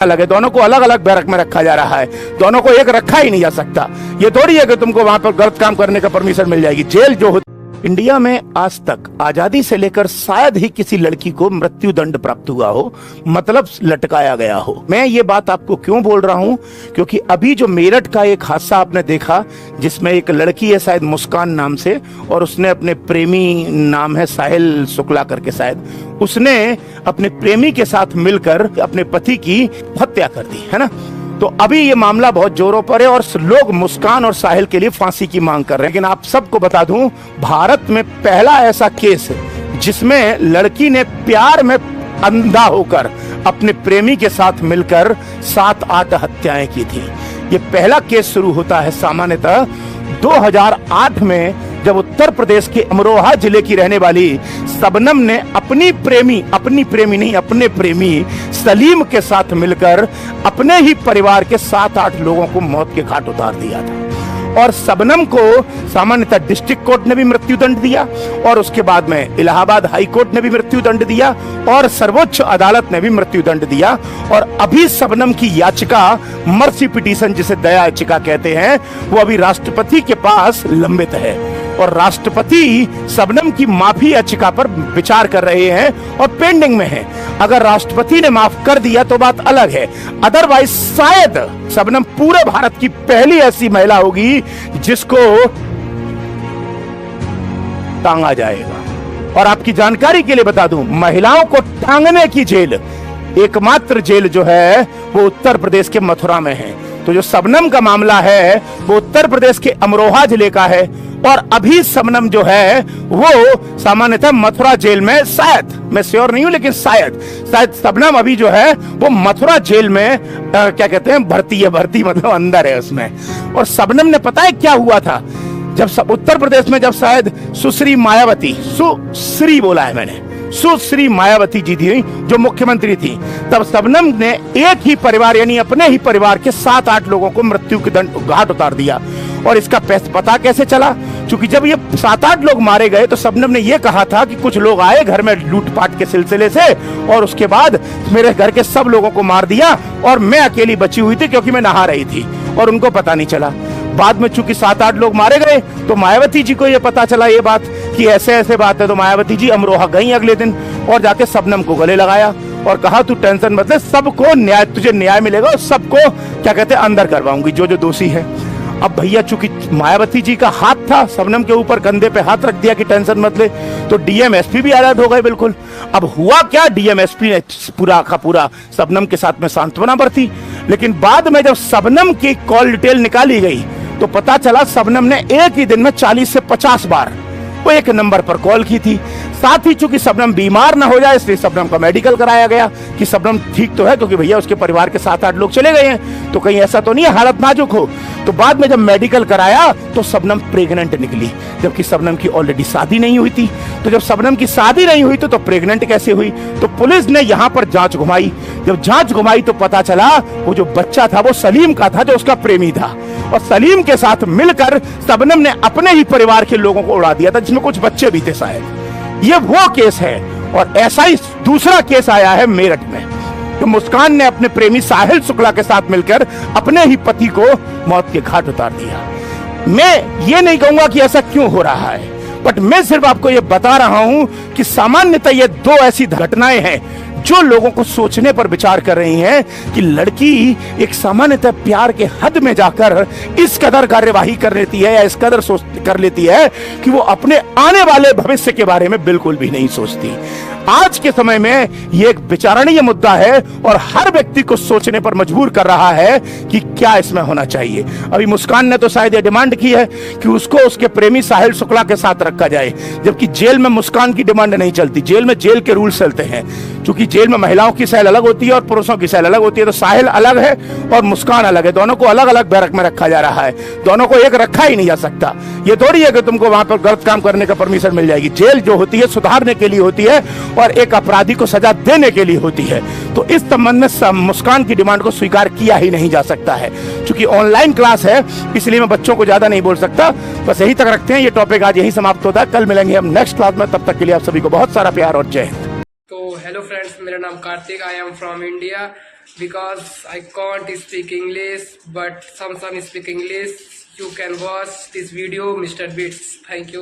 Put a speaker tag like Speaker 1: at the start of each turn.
Speaker 1: अलग है, दोनों को अलग अलग बैरक में रखा जा रहा है, दोनों को एक रखा ही नहीं जा सकता। ये थोड़ी है कि तुमको वहां पर गलत काम करने का परमिशन मिल जाएगी। जेल जो होती इंडिया में आज तक आजादी से लेकर शायद ही किसी लड़की को मृत्यु दंड प्राप्त हुआ हो, मतलब लटकाया गया हो। मैं ये बात आपको क्यों बोल रहा हूं, क्योंकि अभी जो मेरठ का एक हादसा आपने देखा जिसमें एक लड़की है शायद मुस्कान नाम से, और उसने अपने प्रेमी, नाम है साहिल शुक्ला करके शायद, उसने अपने प्रेमी के साथ मिलकर अपने पति की हत्या कर दी है ना। तो अभी ये मामला बहुत जोरों पर है और लोग मुस्कान और साहिल के लिए फांसी की मांग कर रहे हैं। लेकिन आप सबको बता दूं, भारत में पहला ऐसा केस है जिसमें लड़की ने प्यार में अंधा होकर अपने प्रेमी के साथ मिलकर 7-8 हत्याएं की थी। ये पहला केस शुरू होता है सामान्यतः 2008 में, जब उत्तर प्रदेश के अमरोहा जिले की रहने वाली शबनम ने अपने प्रेमी सलीम के साथ मिलकर अपने ही परिवार के 7-8 लोगों को मौत के घाट उतार दिया था। और शबनम को सामान्यतः डिस्ट्रिक्ट कोर्ट ने भी मृत्यु दंड दिया, और उसके बाद में इलाहाबाद हाई कोर्ट ने भी मृत्यु दंड दिया, और सर्वोच्च अदालत ने भी मृत्यु दंड दिया। और अभी शबनम की याचिका, मर्सी पिटीशन जिसे दया याचिका कहते हैं, वो अभी राष्ट्रपति के पास लंबित है और राष्ट्रपति शबनम की माफी याचिका पर विचार कर रहे हैं और पेंडिंग में है। अगर राष्ट्रपति ने माफ कर दिया तो बात अलग है, अदरवाइज शायद शबनम पूरे भारत की पहली ऐसी महिला होगी जिसको टांगा जाएगा। और आपकी जानकारी के लिए बता दूं, महिलाओं को टांगने की जेल, एकमात्र जेल जो है वो उत्तर प्रदेश के मथुरा में है। तो जो शबनम का मामला है वो उत्तर प्रदेश के अमरोहा जिले का है, और अभी शबनम जो है वो सामान्यतः मथुरा जेल में, शायद, मैं श्योर नहीं हूं लेकिन शायद शबनम अभी जो है वो मथुरा जेल में क्या कहते हैं, भर्ती मतलब अंदर है उसमें। और शबनम ने पता है क्या हुआ था, जब उत्तर प्रदेश में जब शायद सुश्री मायावती जी थी जो मुख्यमंत्री थी, तब शबनम ने एक ही परिवार यानी अपने ही परिवार के 7-8 लोगों को मृत्यु के दंड घाट उतार दिया। और इसका पता कैसे चला, क्योंकि जब ये 7-8 लोग मारे गए तो शबनम ने ये कहा था कि कुछ लोग आए घर में लूटपाट के सिलसिले से, और उसके बाद मेरे घर के सब लोगों को मार दिया और मैं अकेली बची हुई थी क्योंकि मैं नहा रही थी और उनको पता नहीं चला। बाद में चूंकि 7-8 लोग मारे गए तो मायावती जी को ये पता चला ये बात कि ऐसे ऐसे बात है, तो मायावती जी अमरोहा गई अगले दिन और जाके शबनम को गले लगाया और कहा तू टेंशन मत ले, सबको न्याय, तुझे न्याय मिलेगा और सबको क्या कहते हैं अंदर करवाऊंगी जो जो दोषी है। अब भैया चूंकि मायावती जी का हाथ था शबनम के ऊपर, कंधे पे हाथ रख दिया कि टेंशन मत ले, तो डीएम एसपी भी अलर्ट हो गए बिल्कुल। अब हुआ क्या, डीएम एसपी ने पूरा का पूरा शबनम के साथ में सांत्वना बरती, लेकिन बाद में जब शबनम की कॉल डिटेल निकाली गई तो पता चला शबनम ने एक ही दिन में 40 से 50 बार वो एक नंबर पर कॉल की थी। साथ ही चूंकि शबनम बीमार ना हो जाए इसलिए शबनम का मेडिकल कराया गया कि शबनम ठीक तो है, क्योंकि भैया उसके परिवार के 7-8 लोग चले गए हैं तो कहीं ऐसा तो नहीं है हालत नाजुक हो। तो बाद में जब मेडिकल कराया तो शबनम प्रेग्नेंट निकली, जबकि शबनम की ऑलरेडी शादी नहीं हुई थी। तो जब शबनम की शादी नहीं हुई तो प्रेग्नेंट कैसे हुई? तो पुलिस ने यहां पर जांच घुमाई, जब जांच घुमाई तो पता चला वो जो बच्चा था वो सलीम का था जो उसका प्रेमी था, और सलीम के साथ मिलकर शबनम ने अपने ही परिवार के लोगों को उड़ा दिया था, जिसमें कुछ बच्चे भी थे शायद। ये वो केस है। और ऐसा ही दूसरा केस आया है मेरठ में, तो मुस्कान ने अपने प्रेमी साहिल शुक्ला के साथ मिलकर अपने ही पति को मौत के घाट उतार दिया। मैं ये नहीं कहूंगा कि ऐसा क्यों हो रहा है, बट मैं सिर्फ आपको ये बता रहा हूं कि सामान्यतः ये 2 ऐसी घटनाएं हैं जो लोगों को सोचने पर विचार कर रही हैं कि लड़की एक सामान्यतः प्यार के हद में जाकर इस कदर कार्यवाही कर लेती है या इस कदर सोच कर लेती है कि वो अपने आने वाले भविष्य के बारे में बिल्कुल भी नहीं सोचती। आज के समय में ये एक विचारणीय मुद्दा है और हर व्यक्ति को सोचने पर मजबूर कर रहा है कि क्या इसमें होना चाहिए। अभी मुस्कान ने तो शायद ये डिमांड की है कि उसको उसके प्रेमी साहिल शुक्ला के साथ रखा जाए, जबकि जेल में मुस्कान की डिमांड नहीं चलती। जेल में जेल के रूल्स चलते हैं, क्योंकि जेल में महिलाओं की सेल अलग होती है और पुरुषों की सेल अलग होती है। तो साहिल अलग है और मुस्कान अलग है, दोनों को अलग अलग बैरक में रखा जा रहा है, दोनों को एक रखा ही नहीं जा सकता। ये थोड़ी है कि तुमको वहां पर गलत काम करने का परमिशन मिल जाएगी। जेल जो होती है सुधारने के लिए होती है और एक अपराधी को सजा देने के लिए होती है। तो इस संबंध में मुस्कान की डिमांड को स्वीकार किया ही नहीं जा सकता है। क्योंकि ऑनलाइन क्लास है इसलिए मैं बच्चों को ज्यादा नहीं बोल सकता, बस यही तक रखते हैं। ये टॉपिक आज यही समाप्त होता है, कल मिलेंगे हम नेक्स्ट क्लास में। तब तक के लिए आप सभी को बहुत सारा प्यार और जय हिंद।
Speaker 2: तो हेलो फ्रेंड्स, मेरा नाम Kartik, I am from India. because I can't speak English, but some speak English. You can watch this video, Mr. Beats. Thank you.